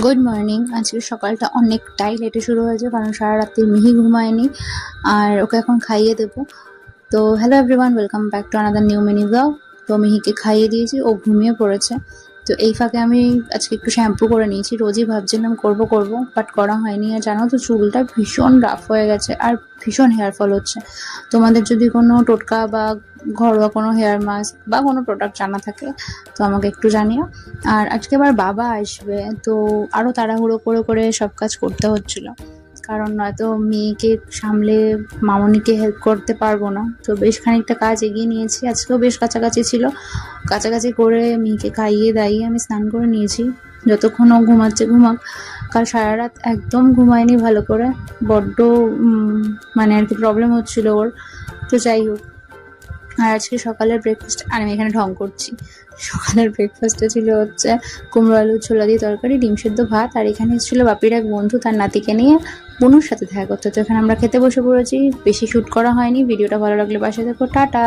Good morning. আজকে সকালটা অনেকটাই লেটে শুরু হয়েছে কারণ সারা রাত্রি মিহি ঘুমায়নি আর ওকে এখন খাইয়ে দেবো। তো hello everyone, welcome back to another new mini blog. তো মিহিকে খাইয়ে দিয়েছি, ও ঘুমিয়ে পড়েছে। তো এই ফাঁকে আমি আজকে একটু শ্যাম্পু করে নিয়েছি। রোজই ভাবছিলাম করবো বাট করা হয়নি। আর জানো তো, চুলটা ভীষণ রাফ হয়ে গেছে আর ভীষণ হেয়ার ফল হচ্ছে। তোমাদের যদি কোনো টোটকা বা ঘরোয়া কোনো হেয়ার মাস্ক বা কোনো প্রোডাক্ট জানা থাকে তো আমাকে একটু জানিও। আর আজকে আবার বাবা আসবে, তো আরও তাড়াহুড়ো করে করে সব কাজ করতে হচ্ছিল, কারণ নয়তো মেয়েকে সামলে মামনিকে হেল্প করতে পারবো না। তো বেশ খানিকটা কাজ এগিয়ে নিয়েছি। আজকেও বেশ কাছাকাছি ছিল, কাছাকাছি করে মেয়েকে খাইয়ে দাইয়ে আমি স্নান করে নিয়েছি। যতক্ষণ ও ঘুমাচ্ছে ঘুমাক। কাল সারা রাত একদম ঘুমায়নি ভালো করে, বড্ড মানে আর কি প্রবলেম হচ্ছিল ওর। তো যাই হোক, আর আজকে সকালের ব্রেকফাস্ট, আর আমি এখানে ঢং করছি, সকালের ব্রেকফাস্টে ছিল হচ্ছে কুমড়ো আলু ছোলা দিয়ে তরকারি, ডিম সেদ্ধ, ভাত। আর এখানে এসেছিল বাপির এক বন্ধু, তার নাতিকে নিয়ে বনুর সাথে দেখা করতে। তো এখানে আমরা খেতে বসে পড়েছি। বেশি শ্যুট করা হয়নি। ভিডিওটা ভালো লাগলে পাশে দেখো। টাটা।